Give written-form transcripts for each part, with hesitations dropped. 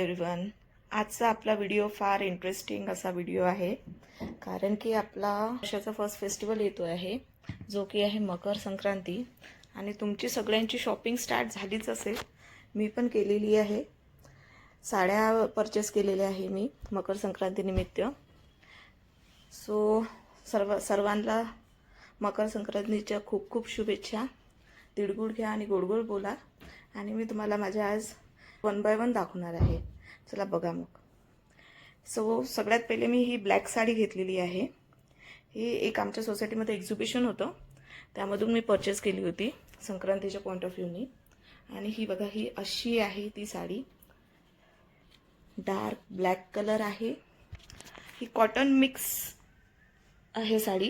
Everyone. आजचा आपला video फार इंटरेस्टिंग असा व्हिडिओ आहे, कारण की आपला वर्षाचा फर्स्ट फेस्टिवल येतो आहे, जो की आहे मकर संक्रांती. आणि तुमची सगळ्यांची शॉपिंग स्टार्ट झालीच असेल. मी पण केलेली आहे. साड्या परचेस केलेल्या आहे मी मकर संक्रांतीनिमित्त. सो सर्वांना मकर संक्रांतीच्या खूप खूप शुभेच्छा. तिळगुळ घ्या आणि गोड बोला. आणि मी तुम्हाला माझ्या आज 1 बाय 1 दाखवणार आहे. चला बघा मग. सगळ्यात पहिले मी ही ब्लॅक साडी घेतलेली आहे. ही एक आमच्या सोसायटीमध्ये एक्झिबिशन होतं, त्यामधून मी परचेस केली होती संक्रांतीच्या पॉइंट ऑफ व्ह्यूनी. आणि ही बघा, ही अशी आहे ती साडी. डार्क ब्लॅक कलर आहे. ही कॉटन मिक्स आहे साडी,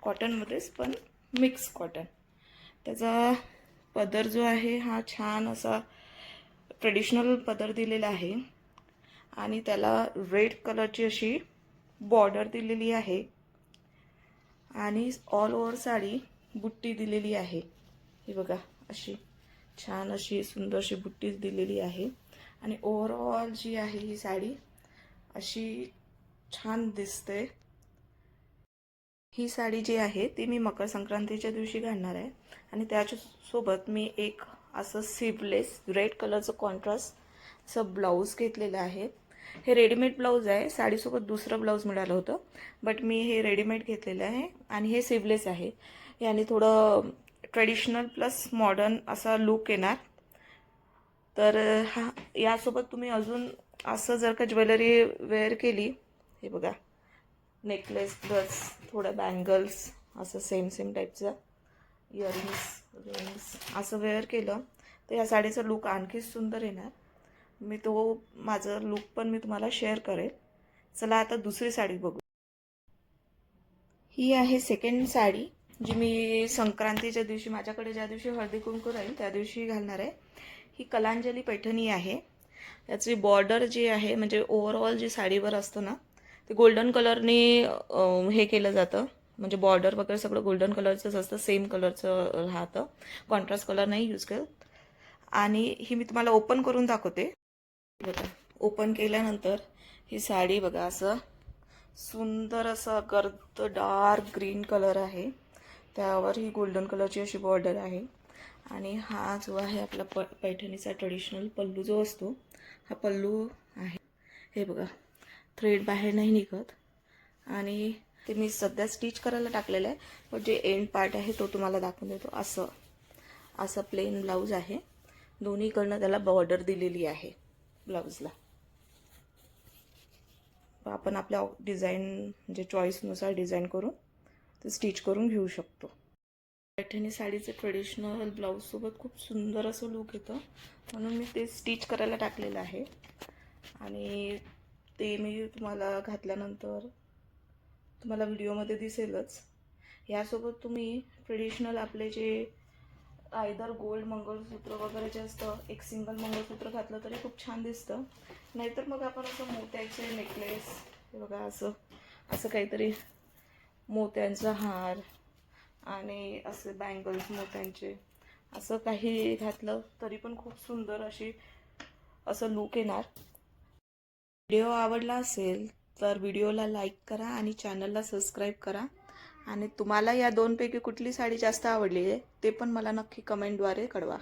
कॉटनमध्येच पण मिक्स कॉटन. त्याचा पदर जो आहे हा छान असा ट्रेडिशनल पदर दिलेला आहे आणि त्याला रेड कलरची अशी बॉर्डर दिलेली आहे आणि ऑल ओव्हर साडी बुट्टी दिलेली आहे. ही बघा, अशी छान अशी सुंदरशी बुट्टी दिलेली आहे. आणि ओव्हरऑल जी आहे ही साडी अशी छान दिसते. ही साडी जी आहे ती मी मकर संक्रांतीच्या दिवशी घालणार आहे. आणि त्याच्यासोबत मी एक असं स्लीवलेस रेड कलरचं कॉन्ट्रास्ट असं ब्लाऊज घेतलेलं आहे. हे रेडीमेड ब्लाऊज आहे. साडीसोबत दुसरं ब्लाऊज मिळालं होतं, बट मी हे रेडीमेड घेतलेलं आहे. आणि हे स्लीवलेस आहे. याने थोडं ट्रेडिशनल प्लस मॉडर्न असा लुक येणार. तर हा यासोबत तुम्ही अजून असं जर का ज्वेलरी वेअर केली, हे बघा, नेकलेस प्लस थोडं बँगल्स असं सेम टाईपचं इयरिंग्स असं वेअर केलं तर या साडीचं लुक आणखी सुंदर येणार. मी माझं लुक पण मी तुम्हाला शेअर करेल. चला आता दुसरी साडी बघू. ही आहे सेकंड साडी, जी मी संक्रांतीच्या दिवशी माझ्याकडे ज्या दिवशी हळदी कुंकू राहील त्या दिवशी घालणार आहे. ही कलांजली पैठणी आहे. याची बॉर्डर जी आहे, म्हणजे ओव्हरऑल जी साडीवर असतं ना, ते गोल्डन कलरने हे केलं जातं. म्हणजे बॉर्डर वगैरे सगळं गोल्डन कलरचंच असतं, सेम कलरचं राहतं, कॉन्ट्रास्ट कलर नाही यूज करत. आणि ही मी तुम्हाला ओपन करून दाखवते. बघा, ओपन केल्यानंतर ही साडी बघा, असं सुंदर असं गर्द डार्क ग्रीन कलर आहे. त्यावर ही गोल्डन कलरची अशी बॉर्डर आहे. आणि हा जो आहे आपला पैठणीचा ट्रेडिशनल पल्लू जो असतो, हा पल्लू आहे. हे बघा, थ्रेड बाहेर नाही निघत. आणि ते मी सध्या स्टिच करायला टाकलेलं आहे, पण जे एंड पार्ट आहे तो तुम्हाला दाखवून देतो. असं प्लेन ब्लाऊज आहे. दोन्हीकडनं त्याला बॉर्डर दिलेली आहे ब्लाऊजला. आपण आपल्या डिझाईन म्हणजे चॉईसनुसार डिझाईन करून ते स्टिच करून घेऊ शकतो. पैठणी साडीचं ट्रेडिशनल ब्लाऊजसोबत खूप सुंदर असं लुक येतं, म्हणून मी ते स्टिच करायला टाकलेलं आहे. आणि ते मी तुम्हाला घातल्यानंतर तुम्हाला व्हिडिओमध्ये दिसेलच. यासोबत तुम्ही ट्रेडिशनल आपले जे आयदर गोल्ड मंगळसूत्र वगैरे जे असतं, एक सिंगल मंगळसूत्र घातलं तरी खूप छान दिसतं. नाहीतर मग आपण असं मोत्याचे नेकलेस, हे बघा, असं काहीतरी मोत्यांचा हार आणि असे बँगल्स मोत्यांचे असं काही घातलं तरी पण खूप सुंदर असं लुक येणार. व्हिडिओ आवडला असेल तर व्हिडिओला लाईक करा आणि चॅनलला सबस्क्राईब करा. आणि तुम्हाला या दोनपैकी कुठली साडी जास्त आवडली आहे ते पण मला नक्की कमेंटद्वारे कळवा.